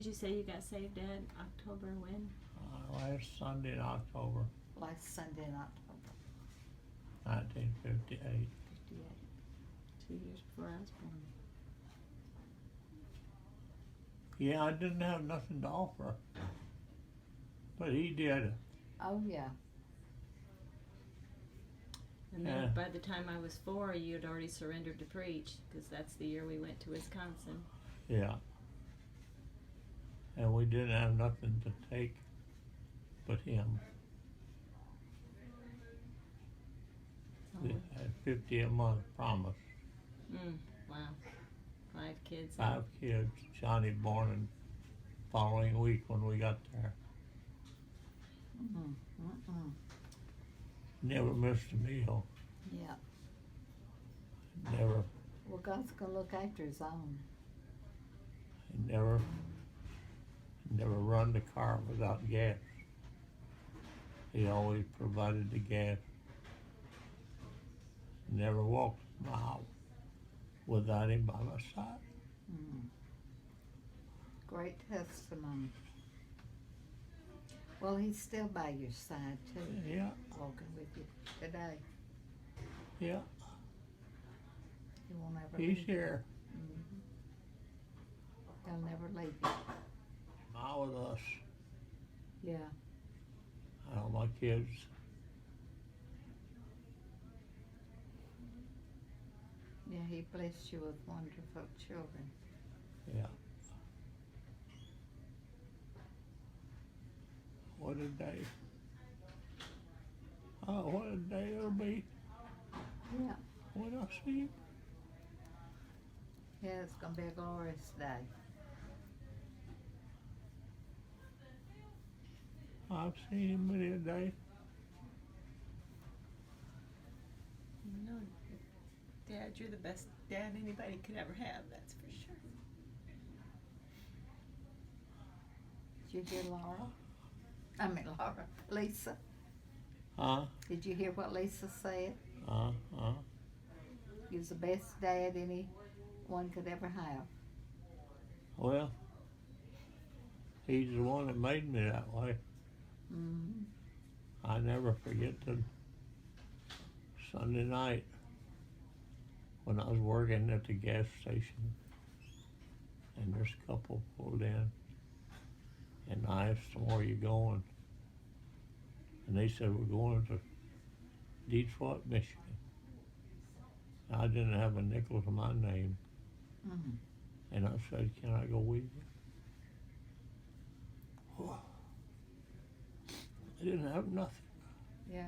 Did you say you got saved, Dad? October when? Last Sunday in October, Last Sunday in October, 1958. 58. 2 years before I was born. Yeah, I didn't have nothing to offer, but he did. Oh, yeah. And then Yeah. by the time I was 4, you had already surrendered to preach, because that's the year we went to Wisconsin. Yeah. And we didn't have nothing to take but him. So, We had 50 a month promise. wow. 5 kids. 5 kids. Johnny born in following week when we got there. Never missed a meal. Yeah. Never, Well, God's going to look after his own. never run the car without gas. He always provided the gas. Never walked a mile without him by my side. Great testimony. Well, he's still by your side, too. Yeah, Walking with you today. yeah, He won't ever he's leave here. you. He'll never leave you. Now with us. Yeah. All my kids. Yeah, he blessed you with wonderful children. Yeah. What a day. Oh, what a day it'll be Yeah. when I see him. Yeah, it's going to be a glorious day. I've seen him many a day. No, Dad, you're the best dad anybody could ever have, that's for sure. Did you hear Lisa? Huh? Did you hear what Lisa said? Uh. He was the best dad anyone could ever have. Well, he's the one that made me that way. Mm-hmm. I never forget the Sunday night when I was working at the gas station, and this couple pulled in, and I asked them, where you going? And they said, we're going to Detroit, Michigan. I didn't have a nickel to my name, and I said, can I go with you? I didn't have nothing. Yeah.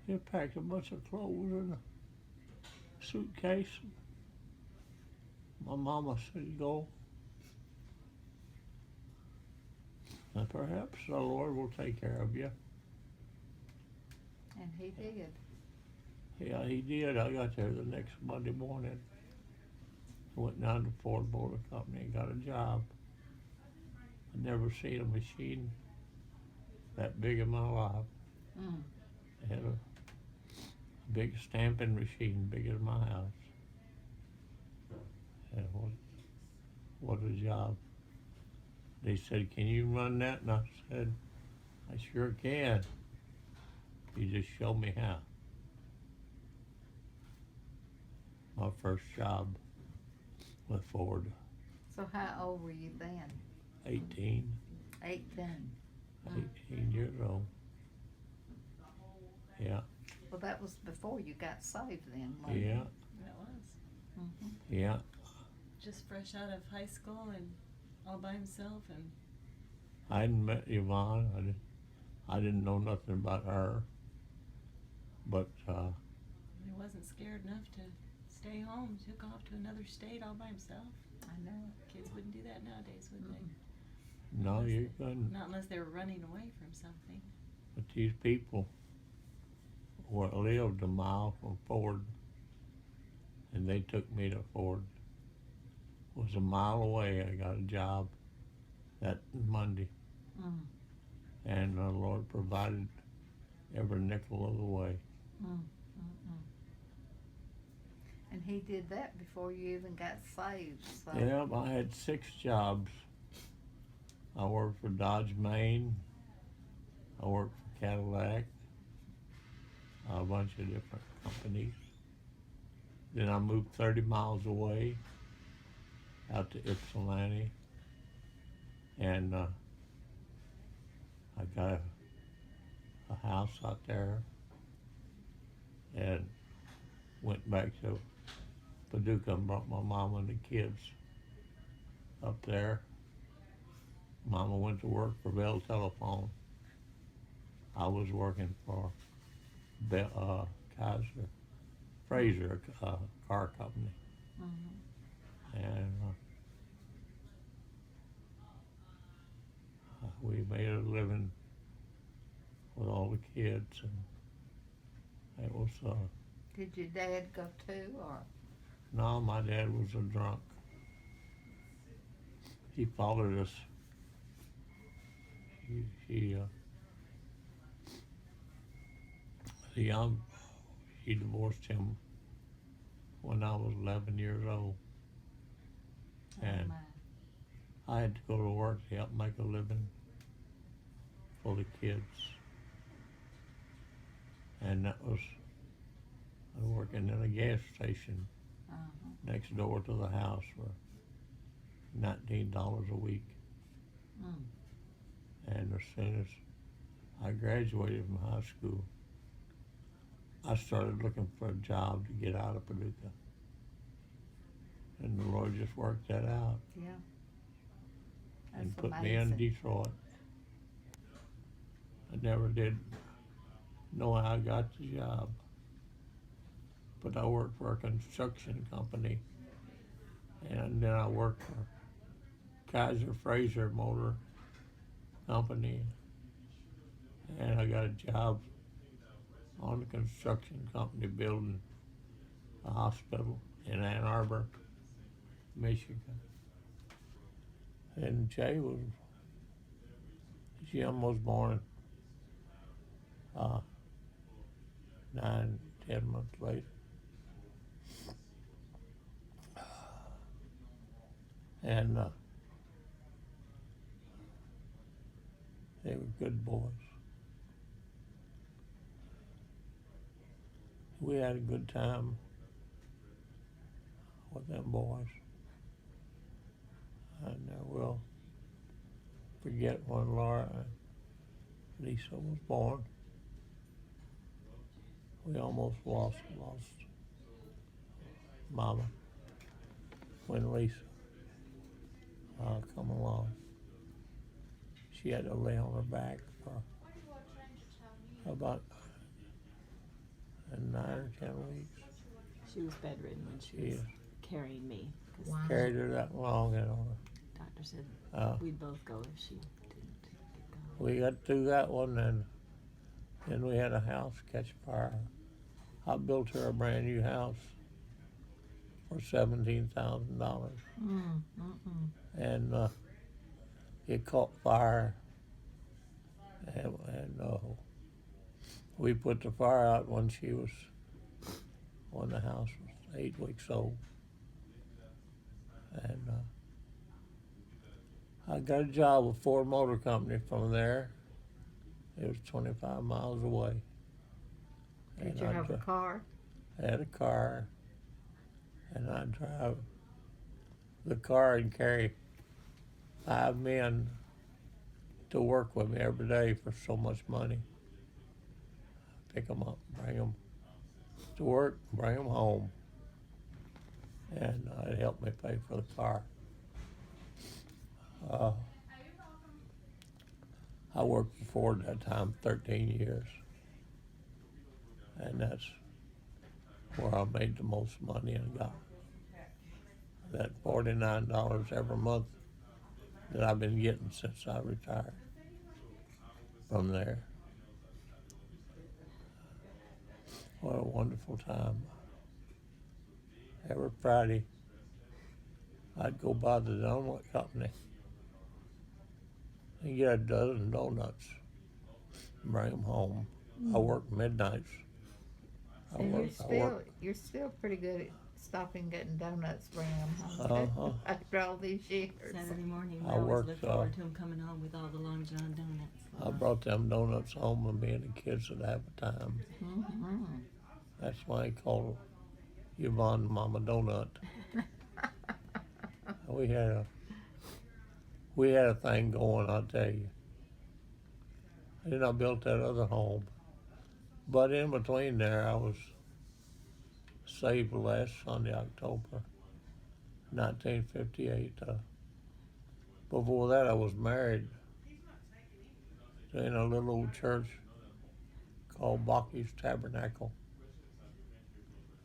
He packed a bunch of clothes in a suitcase. My mama said, go. And perhaps the Lord will take care of you. And he did. Yeah, he did. I got there the next Monday morning. Went down to Ford Motor Company and got a job. I'd never seen a machine that big in my life. They had a big stamping machine, big as my house. And what a job. They said, can you run that? And I said, I sure can. You just show me how. My first job with Ford. So how old were you then? 18. 18. 18 years old. Yeah. Well, that was before you got saved then, wasn't Yeah. it? That was. Yeah. Just fresh out of high school and all by himself, and I hadn't met Yvonne. I didn't know nothing about her. But he wasn't scared enough to stay home. Took off to another state all by himself. I know. Kids wouldn't do that nowadays, would they? no, Unless you couldn't. Not unless they were running away from something. But these people lived a mile from Ford, and they took me to Ford. It was a mile away. I got a job that Monday, and the Lord provided every nickel of the way. And he did that before you even got saved. So. Yeah, I had 6 jobs I worked for Dodge Main. I worked for Cadillac, a bunch of different companies. Then I moved 30 miles away out to Ypsilanti, and I got a house out there and went back to Paducah and brought my mom and the kids up there. Mama went to work for Bell Telephone. I was working for Kaiser Fraser car company, and we made a living with all the kids, and it was. Did your dad go too, or? No, my dad was a drunk. He followed us. She divorced him when I was 11 years old, and I had to go to work to help make a living for the kids, and that was working in a gas station next door to the house for $19 a week. And as soon as I graduated from high school, I started looking for a job to get out of Paducah. And the Lord just worked that out. Yeah. And put me in Detroit. I never did know how I got the job, but I worked for a construction company, and then I worked for Kaiser Fraser Motor Company, and I got a job on the construction company building a hospital in Ann Arbor, Michigan. And Jim was born 9, 10 months later. And they were good boys. We had a good time with them boys. And we'll forget when Lisa was born. We almost lost Mama when Lisa come along. She had to lay on her back for about 9 or 10 weeks. She was bedridden when she was carrying me. Wow. Carried her that long, you know. Doctor said we'd both go if she didn't get going. We got through that one, and then we had a house catch fire. I built her a brand new house for $17,000, and it caught fire, and we put the fire out when the house was 8 weeks old, and I got a job with Ford Motor Company from there. It was 25 miles away. Did you have a car? I had a car, and I'd drive the car and carry 5 men to work with me every day for so much money. Pick them up, bring them to work, bring them home, and it helped me pay for the car. I worked for Ford at that time 13 years, and that's where I made the most money and got that $49 every month that I've been getting since I retired from there. What a wonderful time. Every Friday, I'd go by the donut company and get a dozen donuts and bring them home. I worked midnights. You're still pretty good at stopping getting donuts, bringing them home Uh-huh. after all these years. Saturday morning, we I always worked, look forward to him coming home with all the Long John donuts. I brought them donuts home, and me and the kids would have a time. Mm-hmm. That's why I call Yvonne Mama Donut. We had a thing going, I'll tell you. Then I built that other home. But in between there, I was saved last Sunday, October 1958. Before that, I was married in a little old church called Bucky's Tabernacle.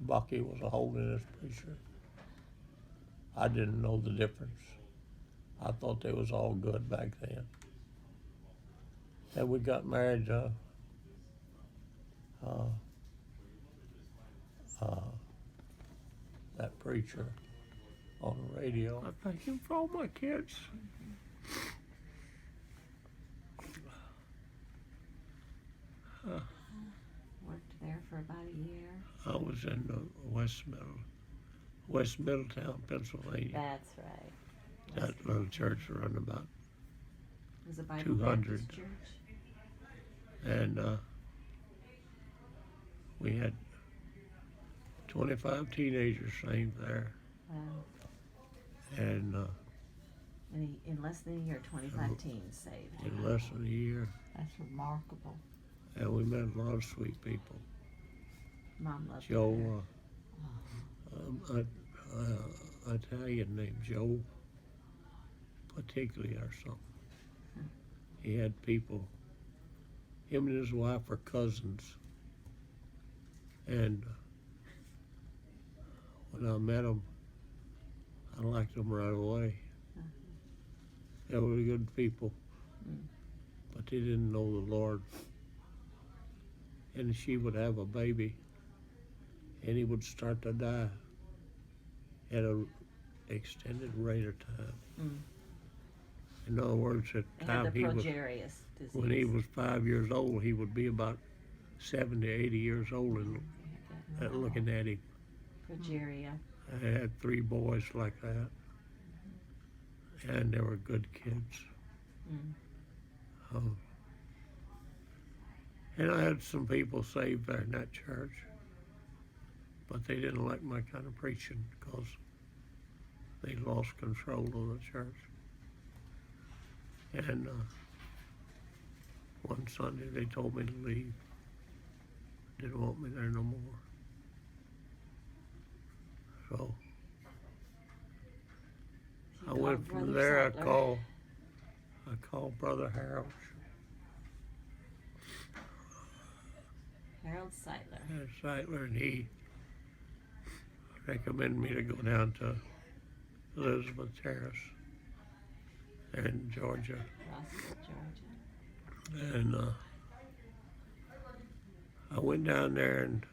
Bucky was a holiness preacher. I didn't know the difference. I thought they was all good back then. And we got married that preacher on the radio. I thank him for all my kids. Worked there for about a year. I was in West Middletown, Pennsylvania. That's right. That little church run about It was a Bible 200. Baptist church. And we had 25 teenagers saved there. Wow. And In less than a year, 25 teens saved. in less than a year. That's remarkable. And we met a lot of sweet people. Mom loved Joe, Italian named Joe particularly or something. He had people, him and his wife were cousins. And when I met them, I liked them right away. They were good people, but they didn't know the Lord. And she would have a baby, and he would start to die at an extended rate of time. In other words, at the They had time the progerious disease. when he was 5 years old, he would be about 70, 80 years old, and looking at him. Progeria. I had 3 boys like that, and they were good kids. And I had some people saved there in that church, but they didn't like my kind of preaching because they lost control of the church. And one Sunday they told me to leave. Didn't want me there no more. So I went from there. I called Brother Harold Seitler, and he recommended me to go down to Elizabeth Terrace in Georgia. Rossville, Georgia. And I went down there and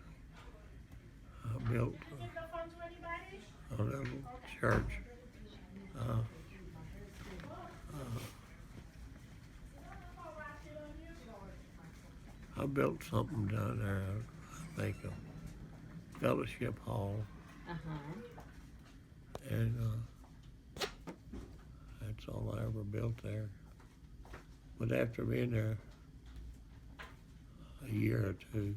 I built a little church. I built something down there, I think, a fellowship hall. And that's all I ever built there. But after being there a year or two,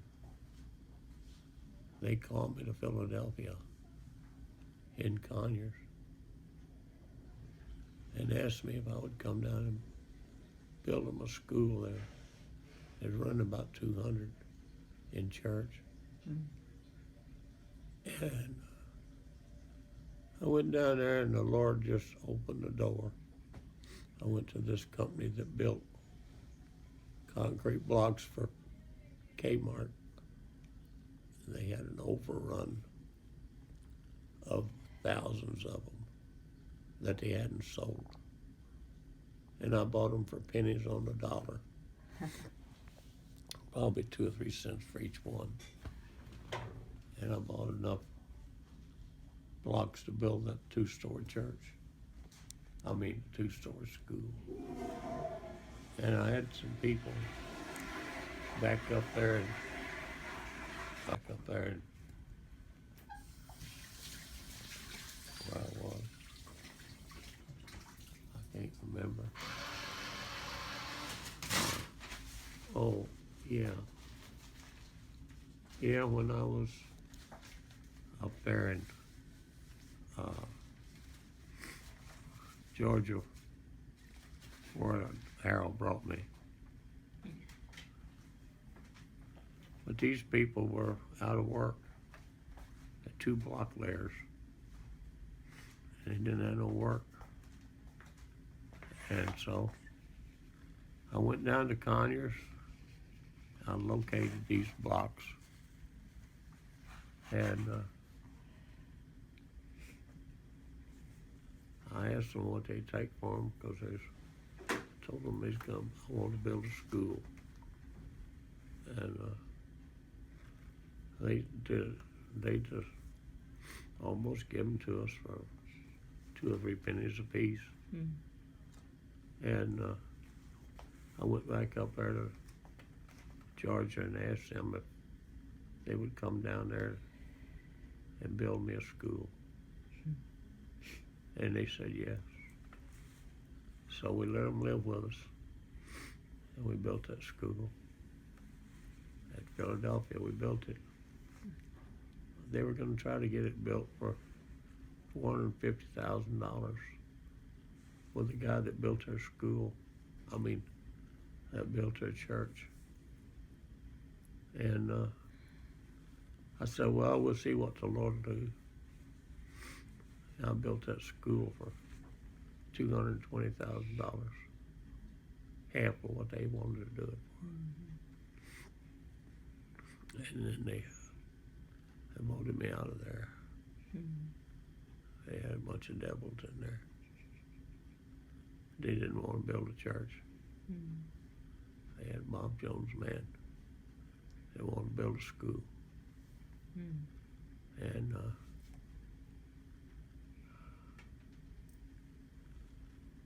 they called me to Philadelphia in Conyers and asked me if I would come down and build them a school there. They'd run about 200 in church. And I went down there and the Lord just opened the door. I went to this company that built concrete blocks for Kmart. And they had an overrun of thousands of them that they hadn't sold. And I bought them for pennies on the dollar. Probably 2 or 3 cents for each one. And I bought enough blocks to build that 2-story church. 2-story school. And I had some people back up there and Can't remember. Oh, yeah. Yeah, when I was up there in Georgia, where Harold brought me. But these people were out of work at 2 block layers. And they didn't have no work. And so I went down to Conyers. I located these blocks. And I asked them what they'd take for them because I told them I want to build a school. And they just almost give them to us for 2 or 3 pennies a piece. Mm. And I went back up there to Georgia and asked them if they would come down there and build me a school. And they said yes. So we let them live with us. And we built that school. At Philadelphia, we built it. They were going to try to get it built for $450,000 with the guy that built their school. That built their church. And I said, well, we'll see what the Lord will do. And I built that school for $220,000, half of what they wanted to do it for. And then they voted me out of there. They had a bunch of devils in there. They didn't want to build a church. They had Bob Jones' man. They wanted to build a school. And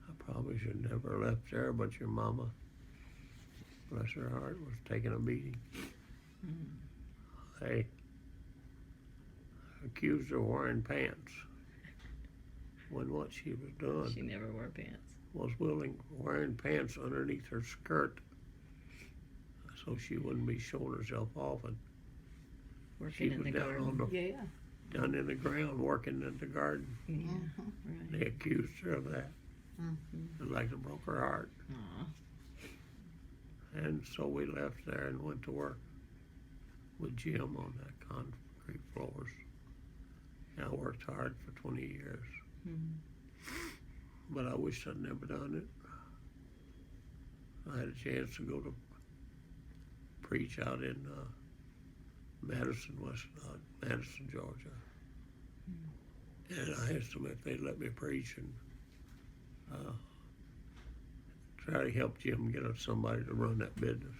I probably should never have left there, but your mama, bless her heart, was taking a beating. They accused her of wearing pants when what she was doing She never wore pants. was wearing pants underneath her skirt so she wouldn't be showing herself off. And Working in the garden. Yeah. down in the ground working in the garden. Yeah, Mhm. They right. accused her of that. Mhm. It like it broke her heart. Aw. And so we left there and went to work with Jim on that concrete floors. And I worked hard for 20 years. But I wish I'd never done it. I had a chance to go to preach out in Madison, Georgia. And I asked them if they'd let me preach and try to help Jim get us somebody to run that business.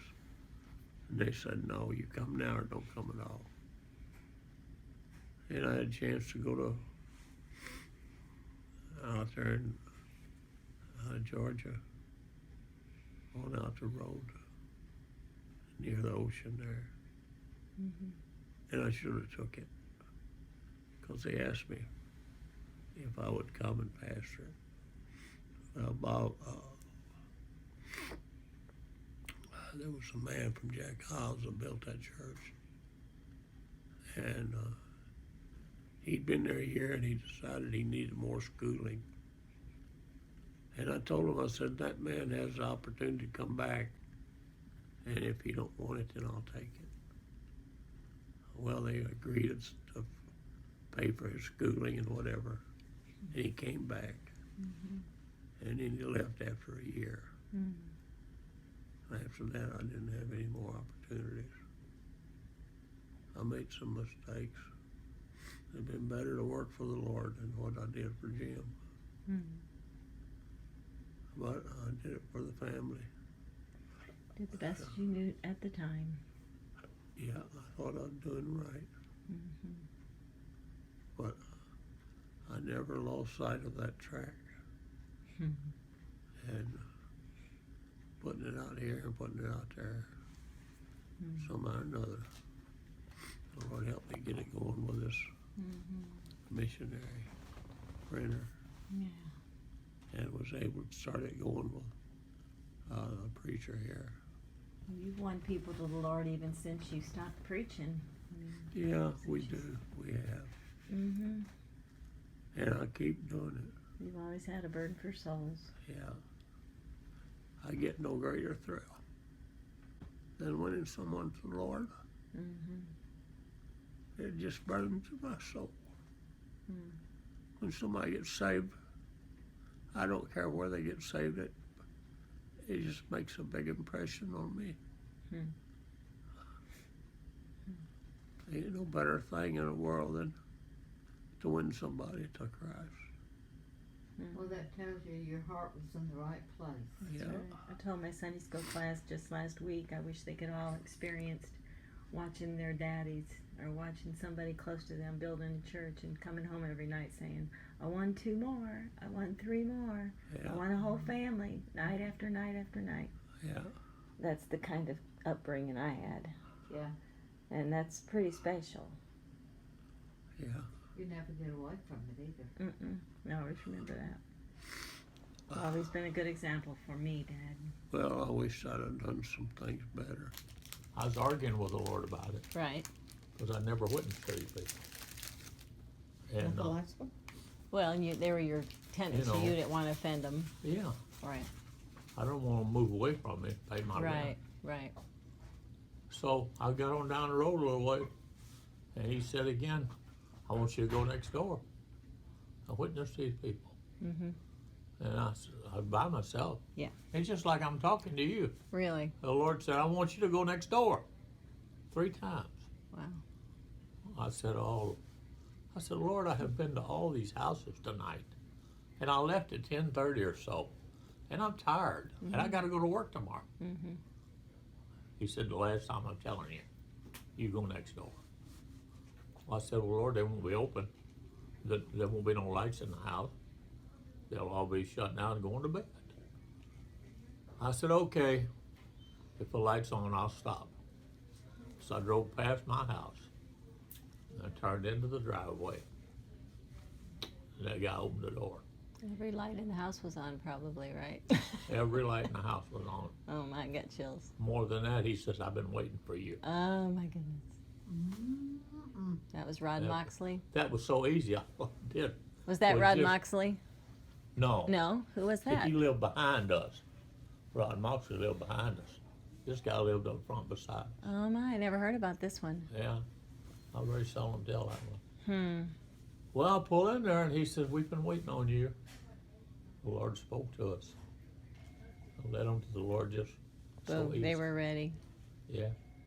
And they said, no, you come now or don't come at all. And I had a chance to go to out there in Georgia, on out the road near the ocean there. And I should have took it because they asked me if I would come and pastor it. Bob, there was a man from Jack House that built that church. And he'd been there a year and he decided he needed more schooling. And I told him, I said, that man has the opportunity to come back, and if he don't want it, then I'll take it. Well, they agreed to pay for his schooling and whatever, and he came back. And then he left after a year. After that, I didn't have any more opportunities. I made some mistakes. It'd been better to work for the Lord than what I did for Jim. But I did it for the family. Did the best you knew at the time. Yeah, I thought I was doing right. But I never lost sight of that track. And putting it out here and putting it out there, somehow or another. The Lord helped me get it going with this missionary printer. Yeah. and was able to start it going with a preacher here. You've won people to the Lord even since you stopped preaching. Yeah, we do. We have. Mm-hmm. And I keep doing it. You've always had a burden for souls. Yeah. I get no greater thrill than winning someone to the Lord. Mm-hmm. It just burdens my soul. Mm. When somebody gets saved, I don't care where they get saved, it just makes a big impression on me. Hmm. Ain't no better thing in the world than to win somebody to Christ. Well, that tells you your heart was in the right place. Yeah. Right. I told my Sunday school class just last week, I wish they could all experienced watching their daddies or watching somebody close to them building a church and coming home every night saying, I won 2 more, I won 3 more, Yeah. I won a whole family, night after night after night. Yeah. That's the kind of upbringing I had. Yeah. And that's pretty special. Yeah. You never get away from it either. Mm-mm. I always remember that. Always been a good example for me, Dad. Well, I wish I'd have done some things better. I was arguing with the Lord about it Right. because I never witnessed to these people. And The last one? Well, and they were your tenants, You so know. you didn't want to offend them. yeah, Right. I don't want to move away from it, pay my rent. Right. Right. So I got on down the road a little way, and he said again, I want you to go next door. I witnessed these people. Mm-hmm. And I said, I was by myself. Yeah. It's just like I'm talking to you. Really? The Lord said, I want you to go next door. 3 times. Wow. I said, Lord, I have been to all these houses tonight. And I left at 10:30 or so. And I'm tired. And I got to go to work tomorrow. Mm-hmm. He said, the last time I'm telling you, you go next door. Well, I said, well, Lord, they won't be open. There won't be no lights in the house. They'll all be shut down and going to bed. I said, okay, if the light's on, I'll stop. So I drove past my house. And I turned into the driveway. And that guy opened the door. Every light in the house was on, probably, right? Every light in the house was on. Oh, my, I got chills. More than that, he says, I've been waiting for you. Oh, my goodness. Mm-mm. That was Rod Yeah. Moxley. That was so easy, I did. Was that Well, Rod just- Moxley? No. No? Who was that? He lived behind us. Rod Moxley lived behind us. This guy lived up front beside. Oh, my, I never heard about this one. Yeah. I very seldom tell that one. Well, I pull in there and he says, we've been waiting on you. The Lord spoke to us. I led them to the Lord just so Boom, easy. they were ready. Yeah.